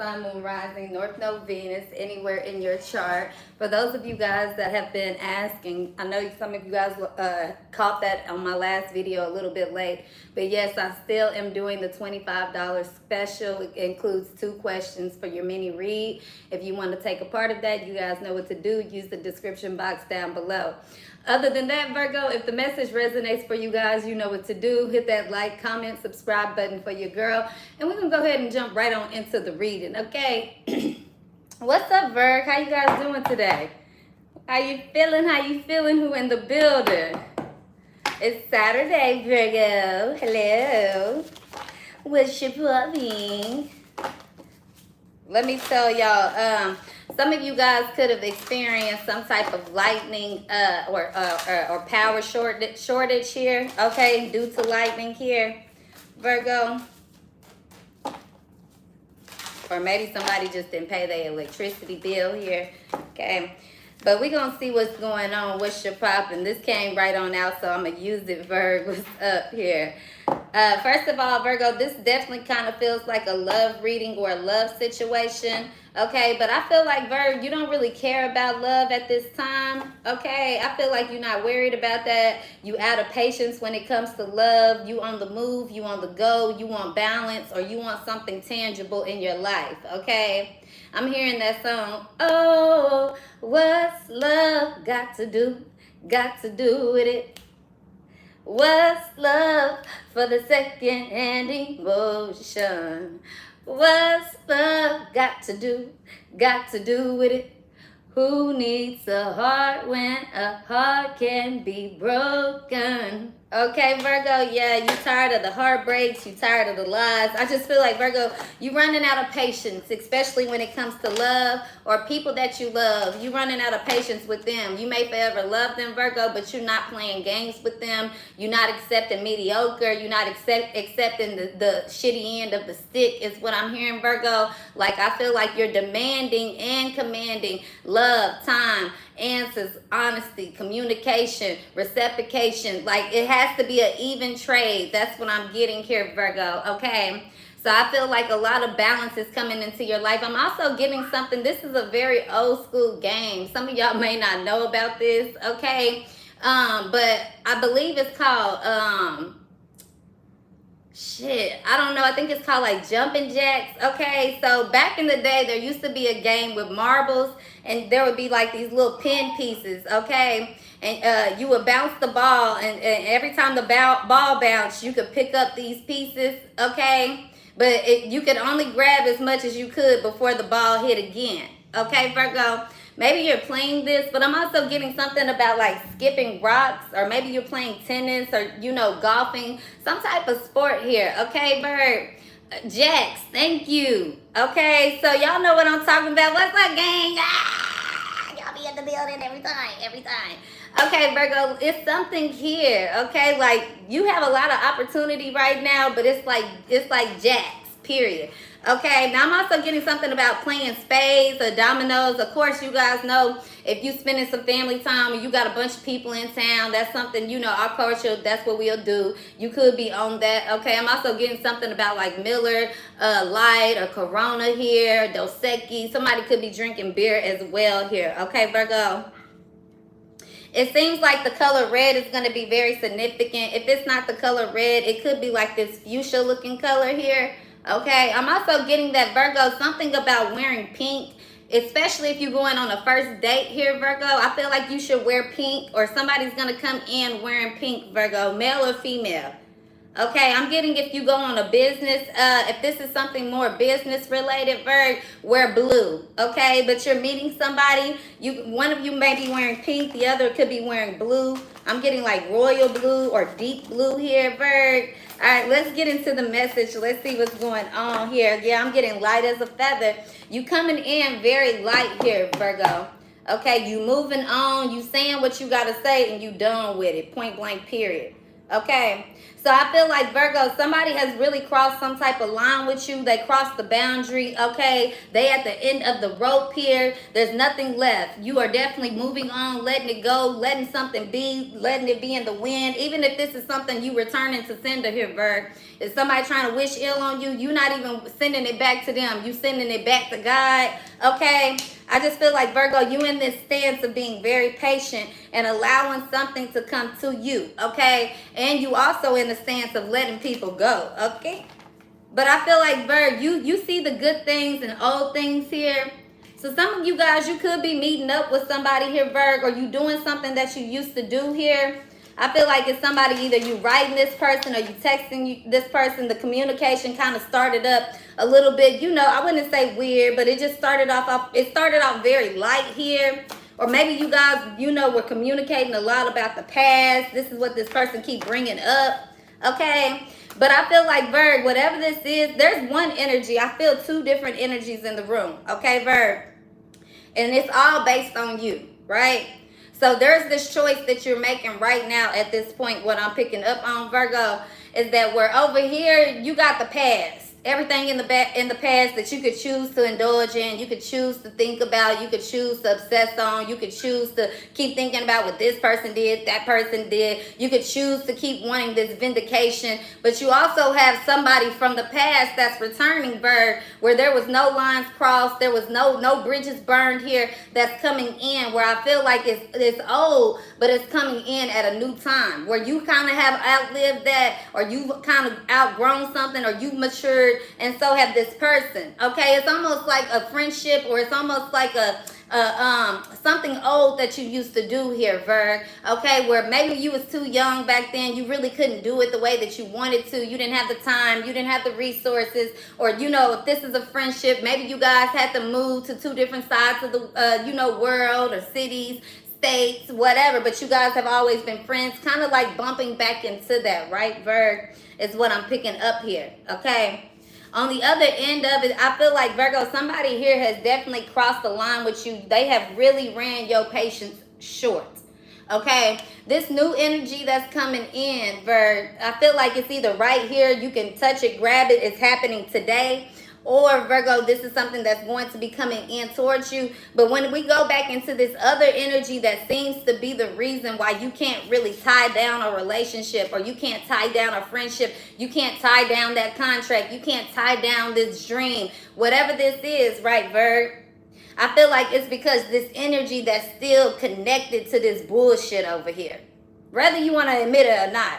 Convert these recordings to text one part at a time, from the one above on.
Sun, Moon, Rising, North Node, Venus, anywhere in your chart. For those of you guys that have been asking, I know some of you guys caught that on my last video a little bit late, but yes, I still am doing the $25 special. It includes 2 questions for your mini read. If you want to take a part of that, you guys know what to do. Use the description box down below. Other than that, Virgo, if the message resonates for you guys, you know what to do. Hit that like, comment, subscribe button for your girl. And we're going to go ahead and jump right on into the reading, okay? What's up, Virg? How you guys doing today? How you feeling? How you feeling? Who in the building? It's Saturday, Virgo. Hello. What's your popping? Let me tell y'all, some of you guys could have experienced some type of lightning or power shortage here, okay, due to lightning here, Virgo. Or maybe somebody just didn't pay their electricity bill here, okay. But we're going to see what's going on. What's your poppin'? This came right on out, so I'm going to use it, Virg. What's up here? First of all, Virgo, this definitely kind of feels like a love reading or a love situation, okay? But I feel like, Virg, you don't really care about love at this time, okay? I feel like you're not worried about that. You out of patience when it comes to love. You on the move, you on the go, you want balance, or you want something tangible in your life, okay? I'm hearing that song, oh, what's love got to do with it? What's love for the second-hand emotion? What's love got to do with it? Who needs a heart when a heart can be broken? Okay, Virgo, yeah, you tired of the heartbreaks, you tired of the lies. I just feel like, Virgo, you running out of patience, especially when it comes to love or people that you love. You running out of patience with them. You may forever love them, Virgo, but you're not playing games with them. You're not accepting mediocre. You're not accepting the shitty end of the stick is what I'm hearing, Virgo. Like, I feel like you're demanding and commanding love, time, answers, honesty, communication, reciprocation. Like, it has to be an even trade. That's what I'm getting here, Virgo, okay? So I feel like a lot of balance is coming into your life. I'm also getting something. This is a very old school game. Some of y'all may not know about this, okay? But I believe it's called, I don't know. I think it's called like jumping jacks. Okay, so back in the day, there used to be a game with marbles, and there would be like these little pin pieces. Okay, and you would bounce the ball, and every time the ball bounced, you could pick up these pieces. Okay, but you could only grab as much as you could before the ball hit again. Okay, Virgo. Maybe you're playing this, but I'm also getting something about like skipping rocks, or maybe you're playing tennis, or, you know, golfing, some type of sport here. Okay, Bird? Jax, thank you. Okay, so y'all know what I'm talking about. What's up, gang? Ah, y'all be in the building every time. Okay, Virgo, it's something here, okay? Like, you have a lot of opportunity right now, but it's like Jax, period. Okay, now I'm also getting something about playing spades or dominoes. Of course, you guys know if you spending some family time and you got a bunch of people in town, that's something, you know, our culture, that's what we'll do. You could be on that. Okay, I'm also getting something about like Miller Light or Corona here, Dos Equis. Somebody could be drinking beer as well here. Okay, Virgo. It seems like the color red is going to be very significant. If it's not the color red, it could be like this fuchsia looking color here. Okay, I'm also getting that, Virgo, something about wearing pink, especially if you're going on a first date here, Virgo. I feel like you should wear pink, or somebody's going to come in wearing pink, Virgo, male or female. Okay, I'm getting if you go on a business, if this is something more business related, Virg, wear blue, okay? But you're meeting somebody, one of you may be wearing pink, the other could be wearing blue. I'm getting like royal blue or deep blue here, Virg. All right, let's get into the message. Let's see what's going on here. Yeah, I'm getting light as a feather. You coming in very light here, Virgo. Okay, you moving on, you saying what you got to say, and you done with it, point blank, period. Okay, So I feel like Virgo, somebody has really crossed some type of line with you. They crossed the boundary, okay? They at the end of the rope here. There's nothing left. You are definitely moving on, letting it go, letting something be, letting it be in the wind. Even if this is something you returning to sender here, Virg. Is somebody trying to wish ill on you, you're not even sending it back to them. You sending it back to God, okay? I just feel like, Virgo, you in this stance of being very patient and allowing something to come to you, okay? And you also in the stance of letting people go, okay? But I feel like, Virg, you see the good things and old things here. So some of you guys, you could be meeting up with somebody here, Virg, or you doing something that you used to do here. I feel like it's somebody, either you writing this person or you texting this person. The communication kind of started up a little bit, you know, I wouldn't say weird, but it just started off very light here. Or maybe you guys, you know, were communicating a lot about the past. This is what this person keep bringing up, okay? But I feel like, Virg, whatever this is, there's one energy. I feel two different energies in the room, okay, Virg? And it's all based on you, right? So there's this choice that you're making right now at this point. What I'm picking up on, Virgo, is that we're over here, you got the past. Everything in the past that you could choose to indulge in, you could choose to think about, you could choose to obsess on, you could choose to keep thinking about what this person did, that person did. You could choose to keep wanting this vindication, but you also have somebody from the past that's returning, Virg, where there was no lines crossed, there was no bridges burned here, that's coming in, where I feel like it's old, but it's coming in at a new time, where you kind of have outlived that, or you've kind of outgrown something, or you've matured, and so have this person, okay? It's almost like a friendship, or it's almost like something old that you used to do here, Virg, okay? Where maybe you was too young back then, you really couldn't do it the way that you wanted to, you didn't have the time, you didn't have the resources, or, you know, if this is a friendship, maybe you guys had to move to two different sides of the, you know, world or cities, states, whatever, but you guys have always been friends, kind of like bumping back into that, right, Virg, is what I'm picking up here, okay? On the other end of it, I feel like, Virgo, somebody here has definitely crossed the line with you. They have really ran your patience short, okay? This new energy that's coming in, Virg, I feel like it's either right here, you can touch it, grab it, it's happening today, or, Virgo, this is something that's going to be coming in towards you. But when we go back into this other energy that seems to be the reason why you can't really tie down a relationship, or you can't tie down a friendship, you can't tie down that contract, you can't tie down this dream, whatever this is, right, Virg? I feel like it's because this energy that's still connected to this bullshit over here, whether you want to admit it or not.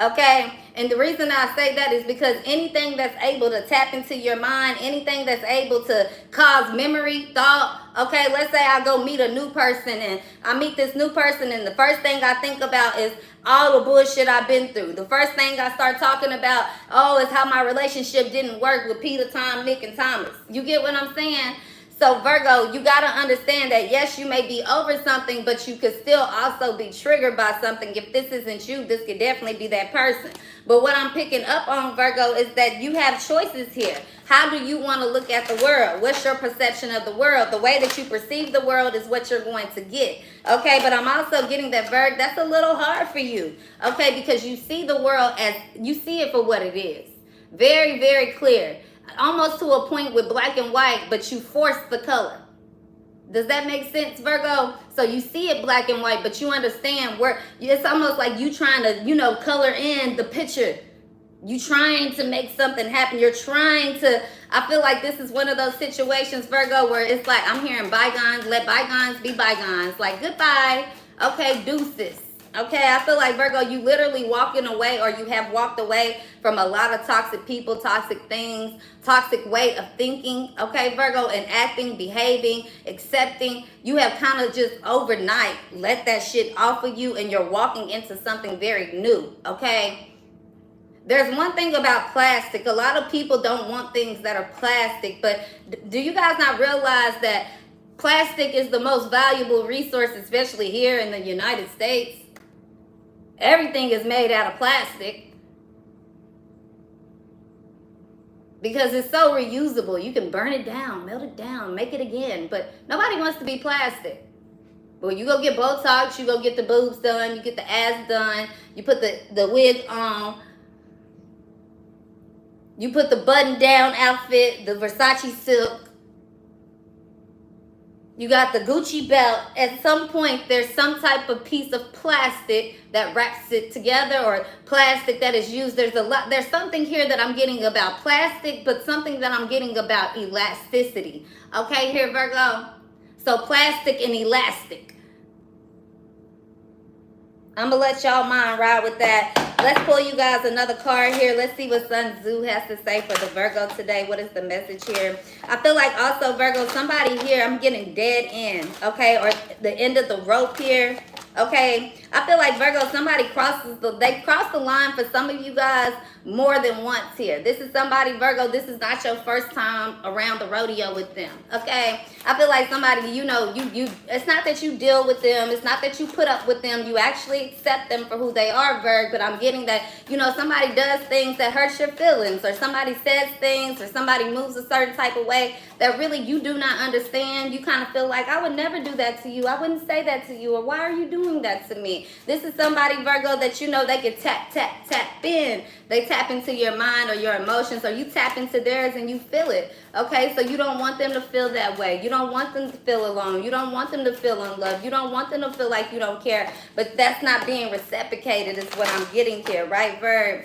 Okay, and the reason I say that is because anything that's able to tap into your mind, anything that's able to cause memory, thought, okay, let's say I go meet a new person, and I meet this new person, and the first thing I think about is all the bullshit I've been through. The first thing I start talking about, oh, is how my relationship didn't work with Peter, Tom, Nick, and Thomas. You get what I'm saying? So, Virgo, you got to understand that, yes, you may be over something, but you could still also be triggered by something. If this isn't you, this could definitely be that person. But what I'm picking up on, Virgo, is that you have choices here. How do you want to look at the world? What's your perception of the world? The way that you perceive the world is what you're going to get. Okay, but I'm also getting that, Virgo, that's a little hard for you. Okay, because you see the world as, you see it for what it is. Very, very clear. Almost to a point with black and white, but you force the color. Does that make sense, Virgo? So you see it black and white, but you understand where it's almost like you trying to, you know, color in the picture. You trying to make something happen. You're trying to, I feel like this is one of those situations, Virgo, where it's like, I'm hearing bygones, let bygones be bygones. Like, goodbye. Okay, deuces. Okay, I feel like, Virgo, you literally walking away, or you have walked away from a lot of toxic people, toxic things, toxic way of thinking, okay, Virgo, and acting, behaving, accepting. You have kind of just overnight let that shit off of you, and you're walking into something very new, okay? There's one thing about plastic. A lot of people don't want things that are plastic, but do you guys not realize that plastic is the most valuable resource, especially here in the United States? Everything is made out of plastic because it's so reusable. You can burn it down, melt it down, make it again, but nobody wants to be plastic. But you go get Botox, you go get the boobs done, you get the ass done, you put the wig on, You put the button down outfit, the Versace silk, you got the Gucci belt. At some point, there's some type of piece of plastic that wraps it together, or plastic that is used. There's something here that I'm getting about plastic, but something that I'm getting about elasticity. Okay, here, Virgo. So plastic and elastic. I'm going to let y'all mind ride with that. Let's pull you guys another card here. Let's see what Sun Tzu has to say for the Virgo today. What is the message here? I feel like also, Virgo, somebody here, I'm getting dead end, okay? Or the end of the rope here, okay? I feel like, Virgo, somebody they cross the line for some of you guys more than once here. This is somebody, Virgo, this is not your first time around the rodeo with them, okay? I feel like somebody, you know, it's not that you deal with them. It's not that you put up with them. You actually accept them for who they are, Virgo. But I'm getting that, you know, somebody does things that hurt your feelings, or somebody says things, or somebody moves a certain type of way that really you do not understand. You kind of feel like, I would never do that to you. I wouldn't say that to you. Or why are you doing that to me? This is somebody, Virgo, that you know they can tap in. They tap into your mind or your emotions, or you tap into theirs and you feel it. Okay, so you don't want them to feel that way. You don't want them to feel alone. You don't want them to feel unloved. You don't want them to feel like you don't care. But that's not being reciprocated is what I'm getting here, right, Verb?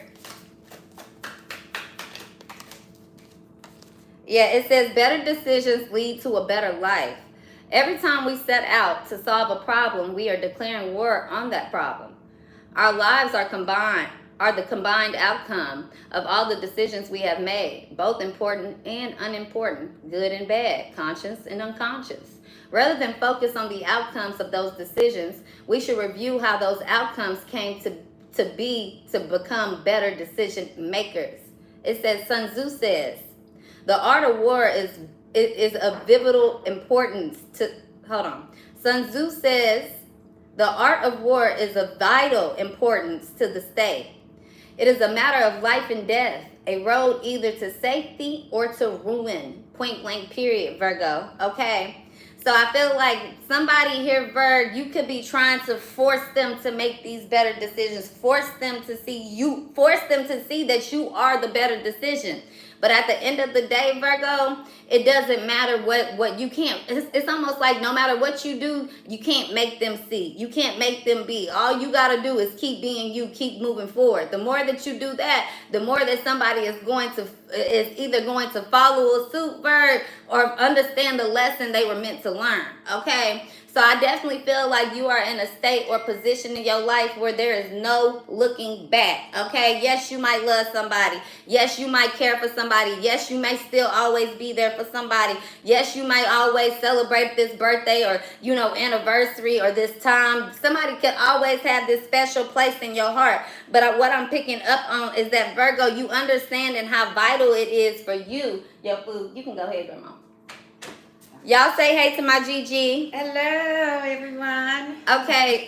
Yeah, it says better decisions lead to a better life. Every time we set out to solve a problem, we are declaring war on that problem. Our lives are the combined outcome of all the decisions we have made, both important and unimportant, good and bad, conscious and unconscious. Rather than focus on the outcomes of those decisions, we should review how those outcomes came to become better decision makers. It says, Sun Tzu says, the art of war is of vital importance to, Sun Tzu says, the art of war is of vital importance to the state. It is a matter of life and death, a road either to safety or to ruin, point blank period, Virgo, okay? So I feel like somebody here, Virg, you could be trying to force them to make these better decisions, force them to see that you are the better decision. But at the end of the day, Virgo, it doesn't matter what you can't. It's almost like no matter what you do, you can't make them see. You can't make them be. All you got to do is keep being you, keep moving forward. The more that you do that, the more that somebody is either going to follow a suit, Virg, or understand the lesson they were meant to learn, okay? So I definitely feel like you are in a state or position in your life where there is no looking back, okay? Yes, you might love somebody. Yes, you might care for somebody. Yes, you may still always be there for somebody. Yes, you might always celebrate this birthday or, you know, anniversary or this time. Somebody could always have this special place in your heart. But what I'm picking up on is that, Virgo, you understanding how vital it is for you. Your food. You can go ahead, Grandma. Y'all say hey to my Gigi. Hello, everyone. Okay,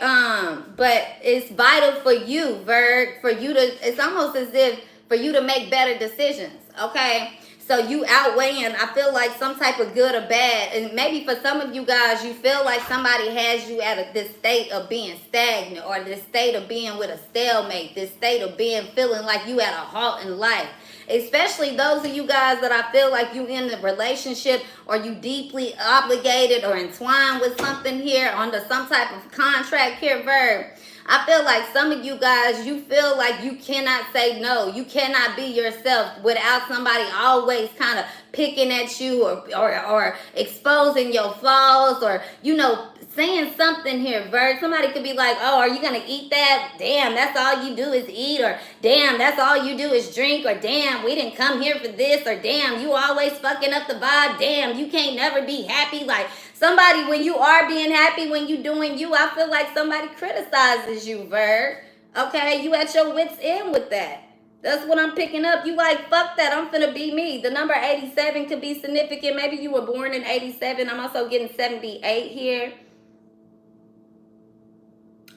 but it's vital for you, Virg, for you to, it's almost as if for you to make better decisions, okay? So you outweighing, I feel like some type of good or bad, and maybe for some of you guys, you feel like somebody has you at this state of being stagnant, or this state of being with a stalemate, this state of being feeling like you at a halt in life. Especially those of you guys that I feel like you in a relationship or you deeply obligated or entwined with something here under some type of contract here, Verb. I feel like some of you guys, you feel like you cannot say no. You cannot be yourself without somebody always kind of picking at you or exposing your flaws or, you know, saying something here, Virg. Somebody could be like, oh, are you going to eat that? Damn, that's all you do is eat. Or damn, that's all you do is drink. Or damn, we didn't come here for this. Or damn, you always fucking up the vibe. Damn, you can't never be happy. Like somebody, when you are being happy, when you doing you, I feel like somebody criticizes you, Virg. Okay, you at your wit's end with that. That's what I'm picking up. You like, fuck that. I'm finna be me. The number 87 could be significant. Maybe you were born in 87. I'm also getting 78 here.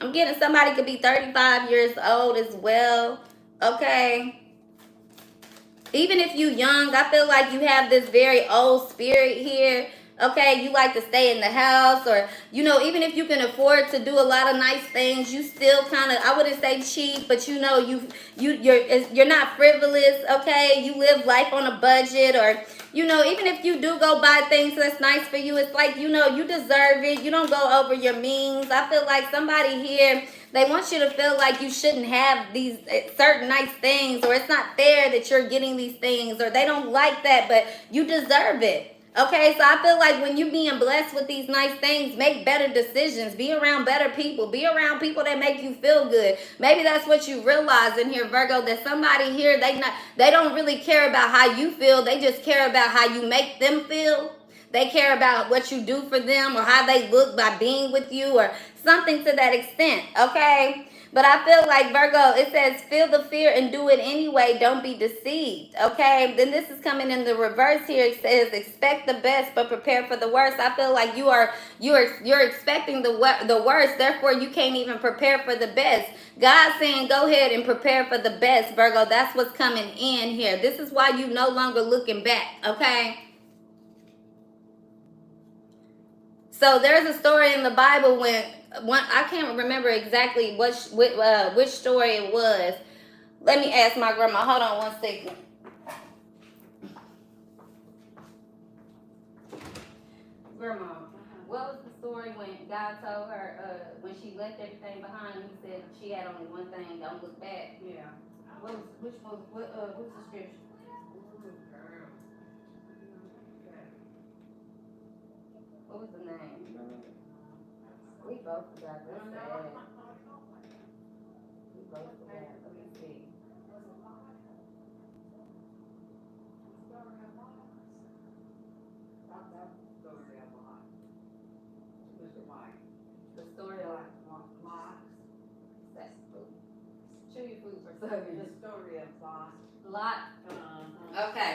I'm getting somebody could be 35 years old as well. Okay. Even if you young, I feel like you have this very old spirit here. Okay, you like to stay in the house, or even if you can afford to do a lot of nice things, you still kind of, I wouldn't say cheap, but you're not frivolous. Okay, you live life on a budget, or even if you do go buy things that's nice for you, it's like you deserve it. You don't go over your means. I feel like somebody here, they want you to feel like you shouldn't have these certain nice things, or it's not fair that you're getting these things, or they don't like that, but you deserve it. Okay, so I feel like when you being blessed with these nice things, make better decisions. Be around better people. Be around people that make you feel good. Maybe that's what you realize in here, Virgo, that somebody here, they don't really care about how you feel. They just care about how you make them feel. They care about what you do for them, or how they look by being with you, or something to that extent, okay? But I feel like, Virgo, it says, feel the fear and do it anyway. Don't be deceived, okay? Then this is coming in the reverse here. It says, expect the best, but prepare for the worst. I feel like you're expecting the worst. Therefore, you can't even prepare for the best. God's saying, go ahead and prepare for the best, Virgo. That's what's coming in here. This is why you no longer looking back, okay? So there's a story in the Bible when I can't remember exactly which story it was. Let me ask my grandma. Hold on one second. Grandma, what was the story when God told her when she left everything behind? He said she had only one thing: don't look back. Yeah. What's the scripture? What was the name? We both forgot. That's sad. We both forgot. Let me see. The story of chew your food for a second. The story of Lot. Okay.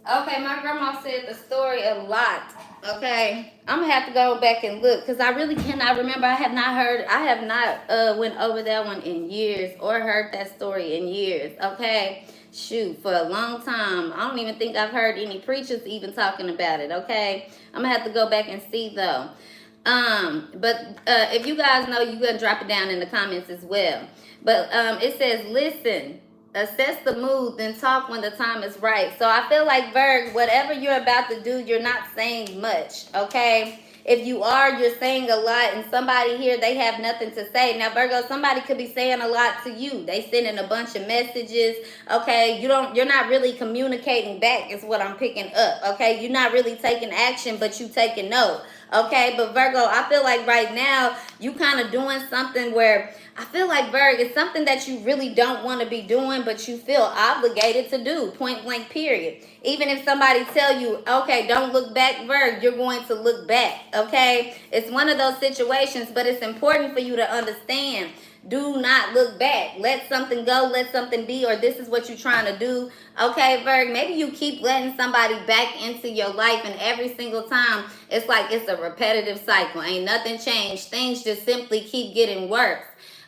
Okay, my grandma said the story of Lot. Okay, I'm gonna have to go back and look because I really cannot remember. I have not went over that one in years, or heard that story in years. Okay, shoot, for a long time. I don't even think I've heard any preachers even talking about it. Okay, I'm gonna have to go back and see though. But if you guys know, you can drop it down in the comments as well. But it says, listen, assess the mood, then talk when the time is right. So I feel like, Virg, whatever you're about to do, you're not saying much, okay? If you are, you're saying a lot, and somebody here, they have nothing to say. Now, Virgo, somebody could be saying a lot to you. They sending a bunch of messages, okay? You're not really communicating back is what I'm picking up, okay? You're not really taking action, but you taking note, okay? But Virgo, I feel like right now, you kind of doing something where I feel like, Virg, it's something that you really don't want to be doing, but you feel obligated to do, point blank, period. Even if somebody tell you, okay, don't look back, Virg, you're going to look back, okay? It's one of those situations, but it's important for you to understand. Do not look back. Let something go, let something be, or this is what you're trying to do. Okay, Virg, maybe you keep letting somebody back into your life, and every single time, it's like it's a repetitive cycle. Ain't nothing changed. Things just simply keep getting worse.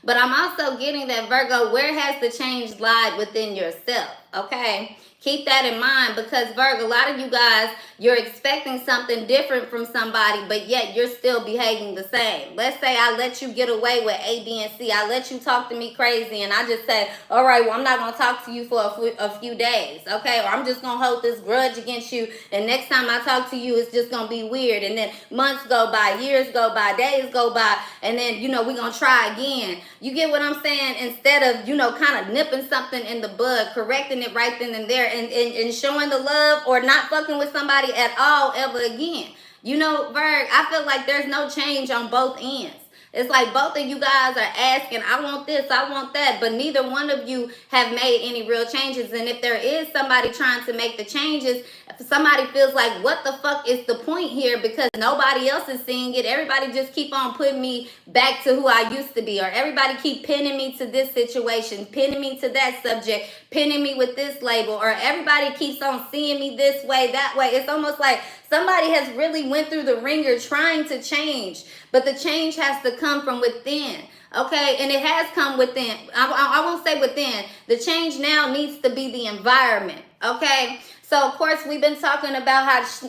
But I'm also getting that, Virgo, where has the change lied within yourself, okay? Keep that in mind, because, Virgo, a lot of you guys, you're expecting something different from somebody, but yet you're still behaving the same. Let's say I let you get away with A, B, and C. I let you talk to me crazy, and I just say, all right, well, I'm not going to talk to you for a few days, okay? Or I'm just going to hold this grudge against you, and next time I talk to you, it's just going to be weird. And then months go by, years go by, days go by, and then, we're going to try again. You get what I'm saying? Instead of, kind of nipping something in the bud, correcting it right then and there, and showing the love, or not fucking with somebody at all ever again. Virg, I feel like there's no change on both ends. It's like both of you guys are asking, I want this, I want that, but neither one of you have made any real changes. And if there is somebody trying to make the changes, somebody feels like, what the fuck is the point here? Because nobody else is seeing it. Everybody just keep on putting me back to who I used to be, or everybody keep pinning me to this situation, pinning me to that subject, pinning me with this label, or everybody keeps on seeing me this way, that way. It's almost like somebody has really went through the ringer trying to change, but the change has to come from within. Okay, and it has come within. I won't say within. The change now needs to be the environment. Okay, so of course we've been talking about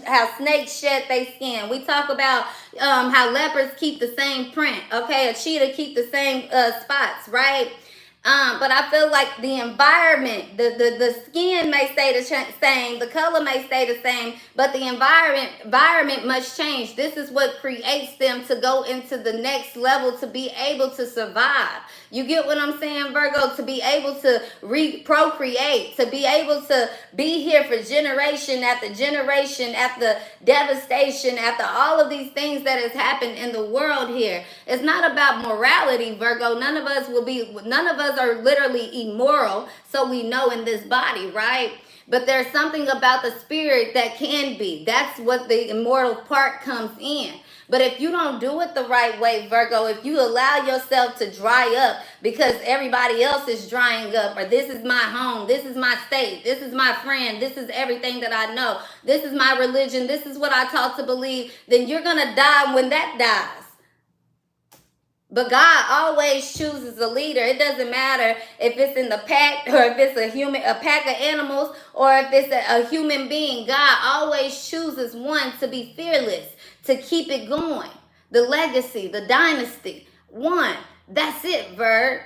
how snakes shed their skin. We talk about how leopards keep the same print. Okay, a cheetah keep the same spots, right? But I feel like the environment, the skin may stay the same, the color may stay the same, but the environment must change. This is what creates them to go into the next level, to be able to survive. You get what I'm saying, Virgo? To be able to procreate, to be able to be here for generation after generation, after devastation, after all of these things that has happened in the world here. It's not about morality, Virgo. None of us are literally immoral, so we know in this body, right? But there's something about the spirit that can be. That's what the immortal part comes in. But if you don't do it the right way, Virgo, if you allow yourself to dry up because everybody else is drying up, or this is my home, this is my state, this is my friend, this is everything that I know, this is my religion, this is what I taught to believe, then you're going to die when that dies. But God always chooses a leader. It doesn't matter if it's in the pack, or if it's a pack of animals, or if it's a human being. God always chooses one to be fearless, to keep it going. The legacy, the dynasty. One. That's it, Virg.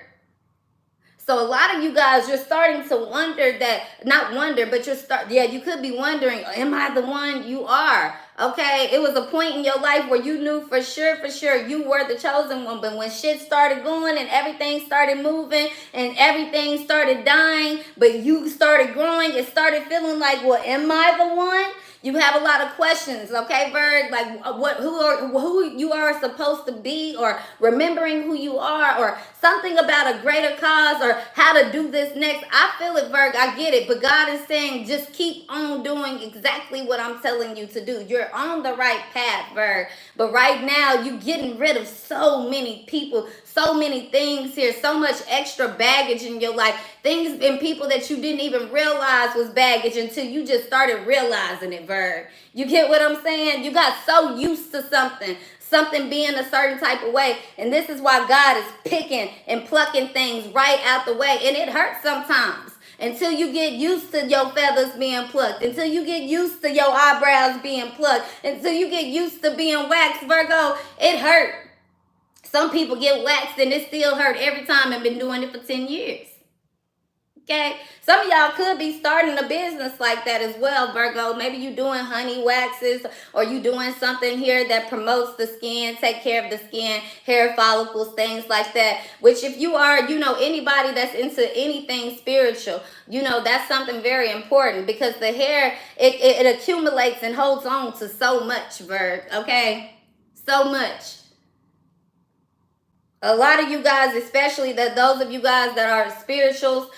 So a lot of you guys, you're starting to wonder that, not wonder, but you could be wondering, am I the one? You are, okay? It was a point in your life where you knew for sure you were the chosen one. But when shit started going and everything started moving and everything started dying, but you started growing, it started feeling like, well, am I the one? You have a lot of questions, okay, Virg? Like who you are supposed to be, or remembering who you are, or something about a greater cause, or how to do this next. I feel it, Virg. I get it. But God is saying, just keep on doing exactly what I'm telling you to do. You're on the right path, Virg. But right now, you getting rid of so many people, so many things here, so much extra baggage in your life. Things and people that you didn't even realize was baggage until you just started realizing it, Virg. You get what I'm saying? You got so used to something being a certain type of way. And this is why God is picking and plucking things right out the way. And it hurts sometimes. Until you get used to your feathers being plucked. Until you get used to your eyebrows being plucked. Until you get used to being waxed, Virgo, it hurt. Some people get waxed and it still hurt every time, and been doing it for 10 years. Okay, some of y'all could be starting a business like that as well, Virgo. Maybe you doing honey waxes, or you doing something here that promotes the skin, take care of the skin, hair follicles, things like that. Which if you are, anybody that's into anything spiritual, that's something very important, because the hair, it accumulates and holds on to so much, Virg, okay? So much. A lot of you guys, especially those of you guys that are spiritualists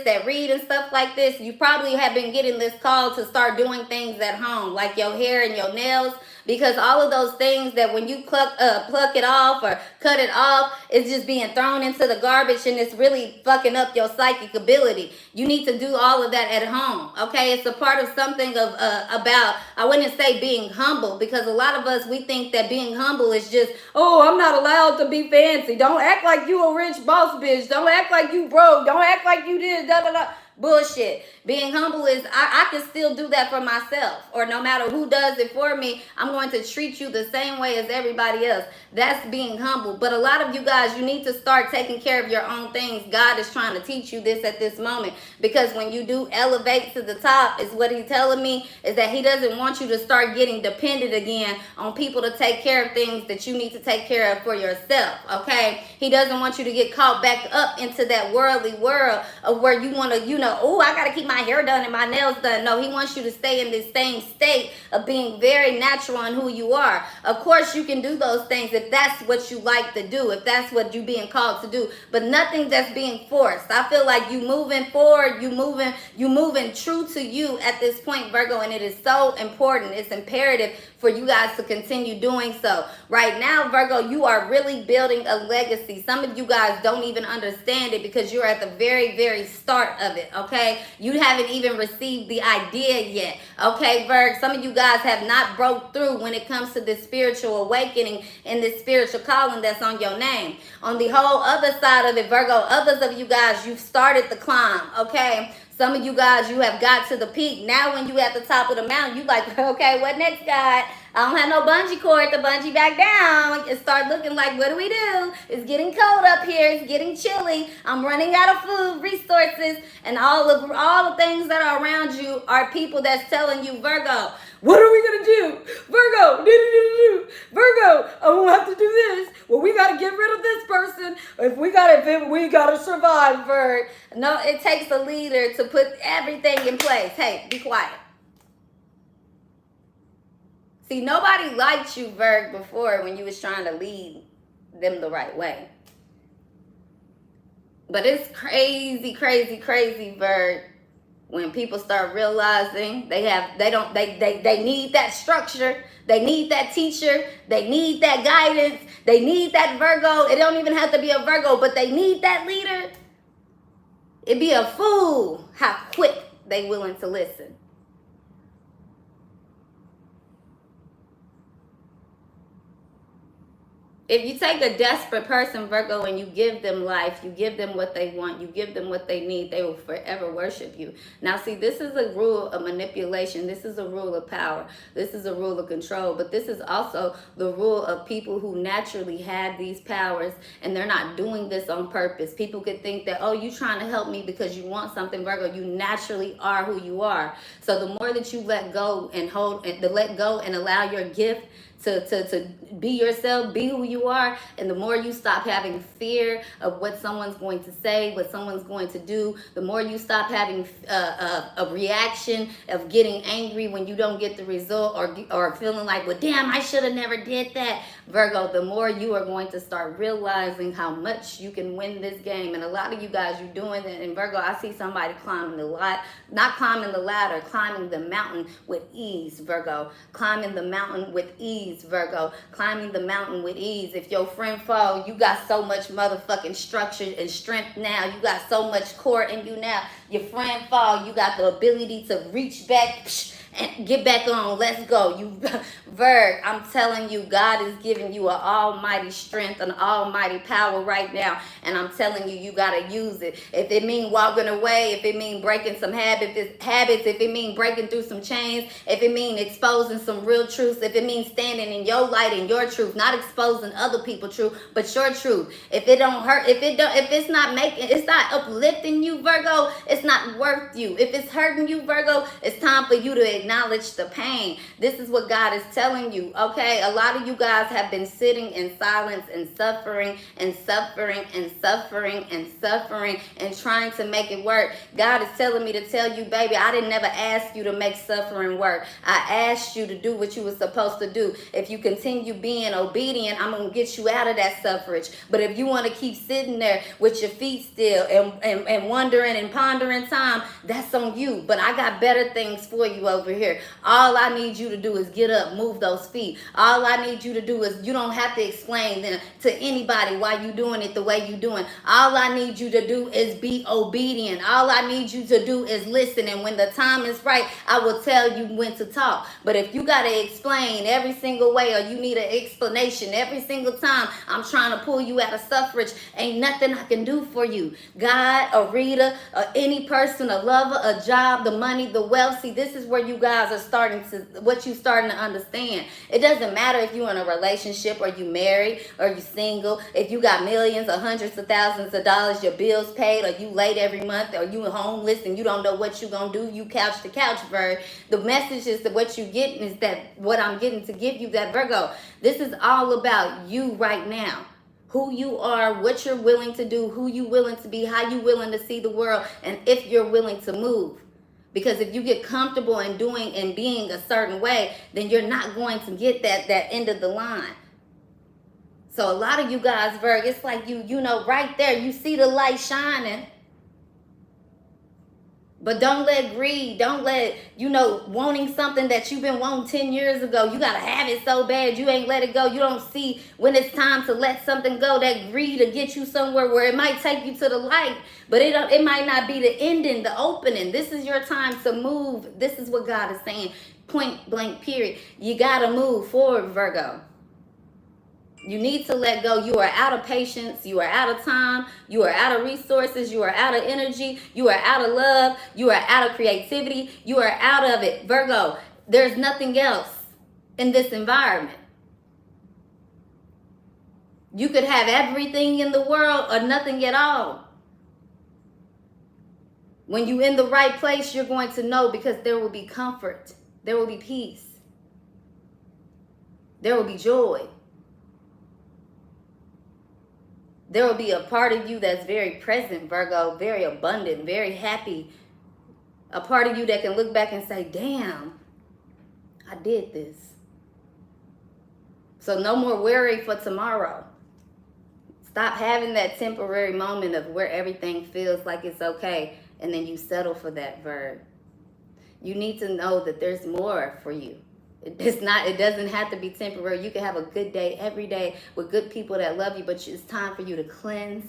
that read and stuff like this, you probably have been getting this call to start doing things at home, like your hair and your nails, because all of those things that when you pluck it off or cut it off, it's just being thrown into the garbage, and it's really fucking up your psychic ability. You need to do all of that at home, okay? It's a part of something about, I wouldn't say being humble, because a lot of us, we think that being humble is just, oh, I'm not allowed to be fancy. Don't act like you a rich boss bitch. Don't act like you broke. Don't act like you did da da da. Bullshit. Being humble is, I can still do that for myself, or no matter who does it for me, I'm going to treat you the same way as everybody else. That's being humble. But a lot of you guys, you need to start taking care of your own things. God is trying to teach you this at this moment, because when you do elevate to the top, is what he's telling me, is that he doesn't want you to start getting dependent again on people to take care of things that you need to take care of for yourself, okay? He doesn't want you to get caught back up into that worldly world of where you want to, oh, I got to keep my hair done and my nails done. No, he wants you to stay in this same state of being very natural in who you are. Of course, you can do those things if that's what you like to do, if that's what you're being called to do, but nothing that's being forced. I feel like you moving forward, you moving true to you at this point, Virgo, and it is so important. It's imperative for you guys to continue doing so. Right now, Virgo, you are really building a legacy. Some of you guys don't even understand it, because you're at the very, very start of it, okay? You haven't even received the idea yet, okay, Virg? Some of you guys have not broke through when it comes to this spiritual awakening and this spiritual calling that's on your name. On the whole other side of it, Virgo, others of you guys, you've started the climb, okay? Some of you guys, you have got to the peak. Now when you at the top of the mountain, you like, okay, what next, God? I don't have no bungee cord to bungee back down. It start looking like, what do we do? It's getting cold up here. It's getting chilly. I'm running out of food, resources, and all the things that are around you are people that's telling you, Virgo, what are we gonna do? Virgo, Virgo, I won't have to do this. Well, we gotta get rid of this person. If we gotta survive, Virg. No, it takes a leader to put everything in place. Hey, be quiet. See, nobody liked you, Virg, before when you was trying to lead them the right way. But it's crazy, crazy, crazy, Virg, when people start realizing they need that structure, they need that teacher, they need that guidance, they need that Virgo. It don't even have to be a Virgo, but they need that leader. It'd be a fool how quick they willing to listen. If you take a desperate person, Virgo, and you give them life, you give them what they want, you give them what they need, they will forever worship you. Now, see, this is a rule of manipulation. This is a rule of power. This is a rule of control. But this is also the rule of people who naturally have these powers, and they're not doing this on purpose. People could think that, oh, you're trying to help me because you want something, Virgo. You naturally are who you are. So the more that you let go and allow your gift to be yourself, be who you are, and the more you stop having fear of what someone's going to say, what someone's going to do, the more you stop having a reaction of getting angry when you don't get the result, or feeling like, well, damn, I should have never did that, Virgo, the more you are going to start realizing how much you can win this game. And a lot of you guys, you're doing that. And Virgo, I see somebody climbing not climbing the ladder, climbing the mountain with ease, Virgo, climbing the mountain with ease, Virgo, climbing the mountain with ease. If your friend fall, you got so much motherfucking structure and strength now. You got so much core in you now. Your friend fall, you got the ability to reach back and get back on. Let's go. You Virg, I'm telling you, God is giving you an almighty strength, an almighty power right now. And I'm telling you, you got to use it. If it mean walking away, if it mean breaking some habits, if it mean breaking through some chains, if it mean exposing some real truths, if it means standing in your light and your truth, not exposing other people's truth, but your truth. If it don't hurt, if it's not uplifting you, Virgo, it's not worth you. If it's hurting you, Virgo, it's time for you to acknowledge the pain. This is what God is telling you, okay? A lot of you guys have been sitting in silence and suffering and suffering and suffering and suffering and trying to make it work. God is telling me to tell you, baby, I didn't never ask you to make suffering work. I asked you to do what you were supposed to do. If you continue being obedient, I'm going to get you out of that suffrage. But if you want to keep sitting there with your feet still and wondering and pondering time, that's on you. But I got better things for you over here. All I need you to do is get up, move those feet. All I need you to do is, you don't have to explain to anybody why you doing it the way you doing. All I need you to do is be obedient. All I need you to do is listen. And when the time is right, I will tell you when to talk. But if you got to explain every single way, or you need an explanation every single time I'm trying to pull you out of suffrage, ain't nothing I can do for you. God, a reader, any person, a lover, a job, the money, the wealth. See, this is where you guys are starting to understand. It doesn't matter if you're in a relationship, or you married, or you single, if you got millions or hundreds of thousands of dollars, your bills paid, or you late every month, or you homeless and you don't know what you gonna do, you couch to couch, Virgo. The message is that what you getting is that what I'm getting to give you, that Virgo, this is all about you right now. Who you are, what you're willing to do, who you willing to be, how you willing to see the world, and if you're willing to move. Because if you get comfortable in doing and being a certain way, then you're not going to get that end of the line. So a lot of you guys, Virg, it's like you know, right there, you see the light shining. But don't let greed, don't let, wanting something that you've been wanting 10 years ago, you got to have it so bad, you ain't let it go. You don't see when it's time to let something go, that greed to get you somewhere where it might take you to the light, but it might not be the ending, the opening. This is your time to move. This is what God is saying, point blank period. You got to move forward, Virgo. You need to let go. You are out of patience. You are out of time. You are out of resources. You are out of energy. You are out of love. You are out of creativity. You are out of it. Virgo, there's nothing else in this environment. You could have everything in the world or nothing at all. When you're in the right place, you're going to know, because there will be comfort. There will be peace. There will be joy. There will be a part of you that's very present, Virgo, very abundant, very happy. A part of you that can look back and say, damn, I did this. So no more worry for tomorrow. Stop having that temporary moment of where everything feels like it's okay, and then you settle for that, Virgo. You need to know that there's more for you. It doesn't have to be temporary. You can have a good day every day with good people that love you, but it's time for you to cleanse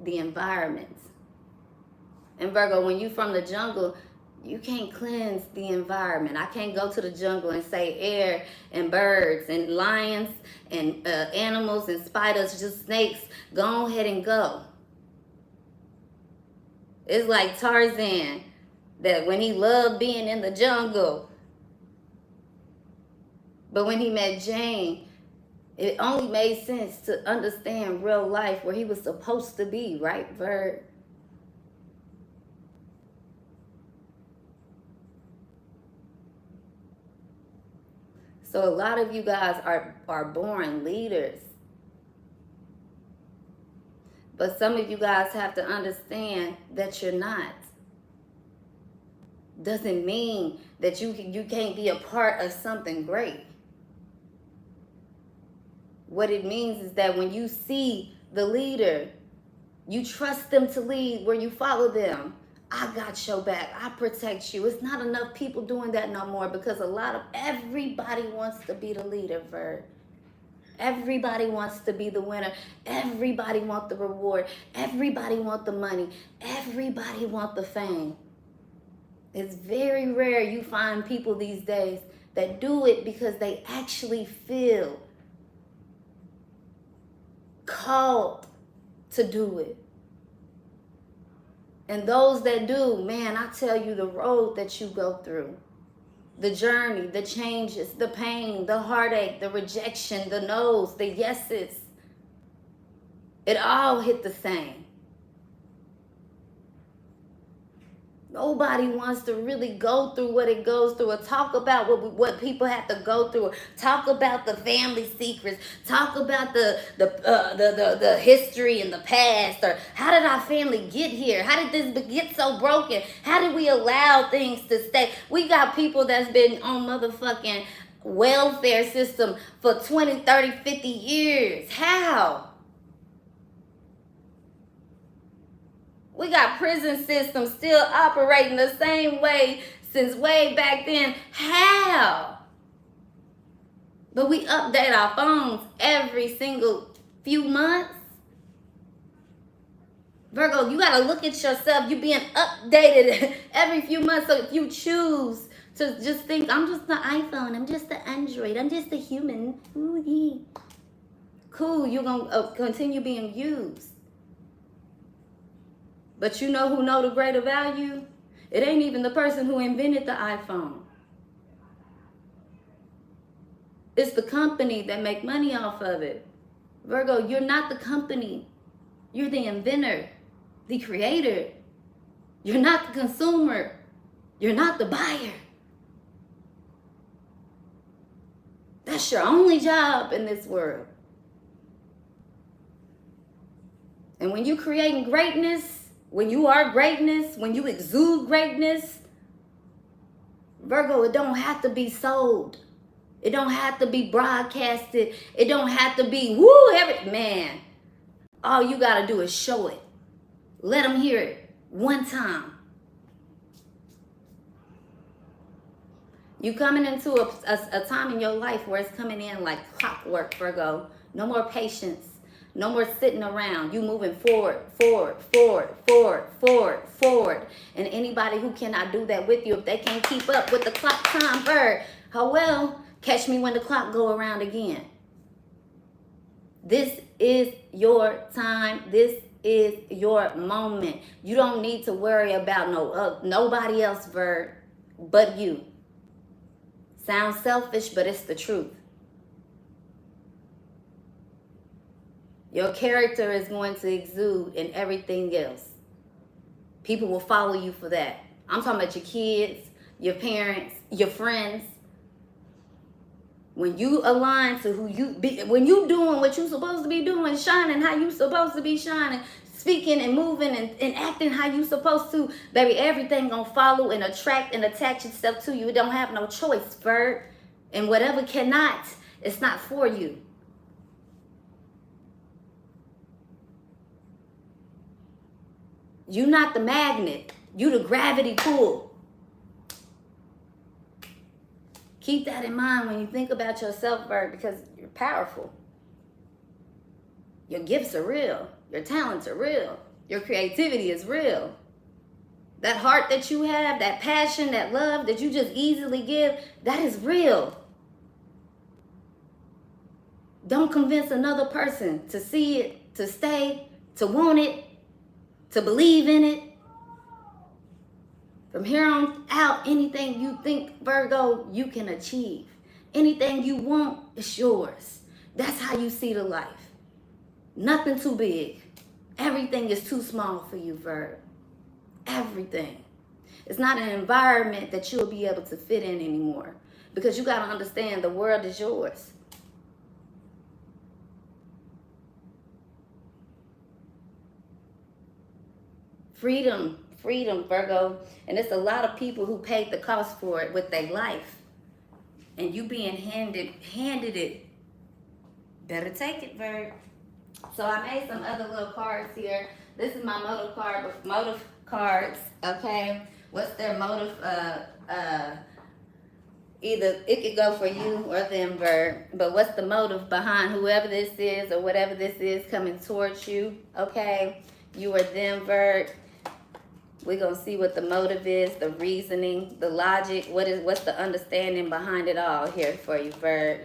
the environment. And Virgo, when you from the jungle, you can't cleanse the environment. I can't go to the jungle and say air and birds and lions and animals and spiders, just snakes, go ahead and go. It's like Tarzan, that when he loved being in the jungle, but when he met Jane, it only made sense to understand real life, where he was supposed to be, right, Virgo? So a lot of you guys are born leaders. But some of you guys have to understand that you're not. Doesn't mean that you can't be a part of something great. What it means is that when you see the leader, you trust them to lead, where you follow them. I got your back. I protect you. It's not enough people doing that no more, because everybody wants to be the leader, Virgo. Everybody wants to be the winner. Everybody wants the reward. Everybody wants the money. Everybody wants the fame. It's very rare you find people these days that do it because they actually feel called to do it. And those that do, man, I tell you, the road that you go through, the journey, the changes, the pain, the heartache, the rejection, the no's, the yeses, it all hit the same. Nobody wants to really go through what it goes through, or talk about what people have to go through, or talk about the family secrets, talk about the history and the past, or how did our family get here? How did this get so broken? How did we allow things to stay? We got people that's been on motherfucking welfare system for 20, 30, 50 years. How? We got prison systems still operating the same way since way back then. How? But we update our phones every single few months. Virgo, you got to look at yourself. You being updated every few months. So if you choose to just think, I'm just the iPhone, I'm just the Android, I'm just a human. Ooh, yeah. Cool, you're going to continue being used. But you know who know the greater value? It ain't even the person who invented the iPhone. It's the company that make money off of it. Virgo, you're not the company. You're the inventor, the creator. You're not the consumer. You're not the buyer. That's your only job in this world. And when you're creating greatness, when you are greatness, when you exude greatness, Virgo, it don't have to be sold. It don't have to be broadcasted. It don't have to be, man. All you got to do is show it. Let them hear it one time. You coming into a time in your life where it's coming in like clockwork, Virgo. No more patience. No more sitting around. You moving forward, forward, forward, forward, forward, forward. And anybody who cannot do that with you, if they can't keep up with the clock time, how well, catch me when the clock go around again. This is your time. This is your moment. You don't need to worry about nobody else, Virg, but you. Sounds selfish, but it's the truth. Your character is going to exude in everything else. People will follow you for that. I'm talking about your kids, your parents, your friends. When you align to who you be, when you doing what you supposed to be doing, shining how you supposed to be shining, speaking and moving and acting how you supposed to, baby, everything gonna follow and attract and attach itself to you. It don't have no choice, Virg. And whatever cannot, it's not for you. You not the magnet. You the gravity pull. Keep that in mind when you think about yourself, Virg, because you're powerful. Your gifts are real. Your talents are real. Your creativity is real. That heart that you have, that passion, that love that you just easily give, that is real. Don't convince another person to see it, to stay, to want it, to believe in it. From here on out, anything you think, Virgo, you can achieve. Anything you want is yours. That's how you see the life. Nothing too big. Everything is too small for you, Virgo. Everything. It's not an environment that you'll be able to fit in anymore. Because you got to understand the world is yours. Freedom. Freedom, Virgo. And it's a lot of people who paid the cost for it with their life. And you being handed it. Better take it, Virg. So I made some other little cards here. This is my motive cards, okay? What's their motive? Either it could go for you or them, Virg. But what's the motive behind whoever this is or whatever this is coming towards you, okay? You or them, Virg. We're going to see what the motive is, the reasoning, the logic. What's the understanding behind it all here for you, Virg.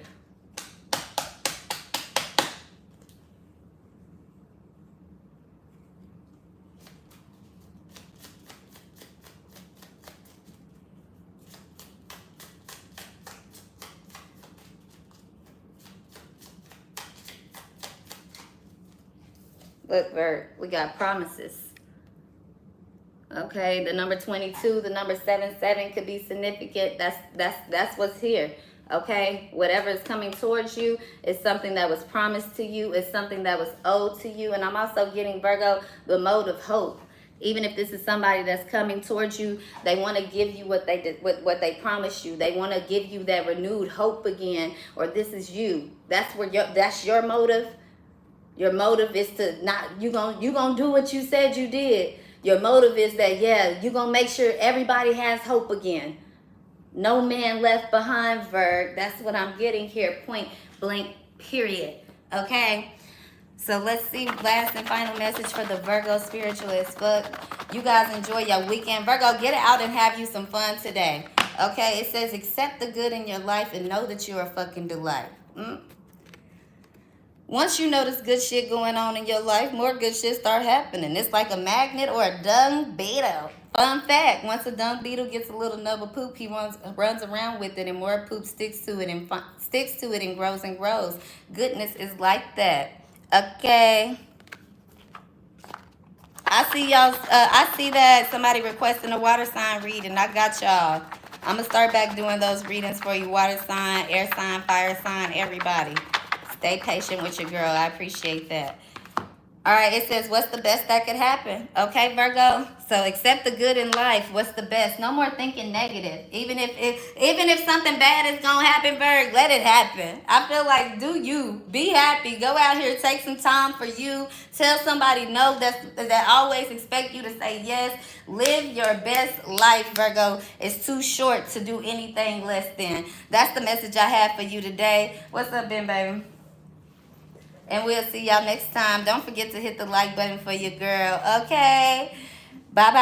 Look, Virg, we got promises. Okay, the number 22, the number 77 could be significant. That's what's here. Okay, whatever is coming towards you is something that was promised to you. It's something that was owed to you. And I'm also getting, Virgo, the mode of hope. Even if this is somebody that's coming towards you, they want to give you what they did, what they promised you. They want to give you that renewed hope again. Or this is you. That's your motive. Your motive is to not you gonna do what you said you did. Your motive is that, yeah, you're going to make sure everybody has hope again. No man left behind, Virg. That's what I'm getting here, point blank, period. Okay? So let's see, last and final message for the Virgo spiritualist. Look, you guys enjoy your weekend. Virgo, get out and have you some fun today. Okay? It says, accept the good in your life and know that you're a fucking delight. Once you notice good shit going on in your life, more good shit start happening. It's like a magnet or a dung beetle. Fun fact, once a dung beetle gets a little nub of poop, he runs around with it, and more poop sticks to it and grows and grows. Goodness is like that. Okay. I see y'all. I see that somebody requesting a water sign reading. I got y'all. I'm going to start back doing those readings for you. Water sign, air sign, fire sign, everybody. Stay patient with your girl. I appreciate that. All right, it says, what's the best that could happen? Okay, Virgo? So accept the good in life. What's the best? No more thinking negative. Even if something bad is going to happen, Virg, let it happen. I feel like, do you. Be happy. Go out here. Take some time for you. Tell somebody no that always expect you to say yes. Live your best life, Virgo. It's too short to do anything less than. That's the message I have for you today. What's up, Ben, baby? And we'll see y'all next time. Don't forget to hit the like button for your girl. Okay? Bye-bye.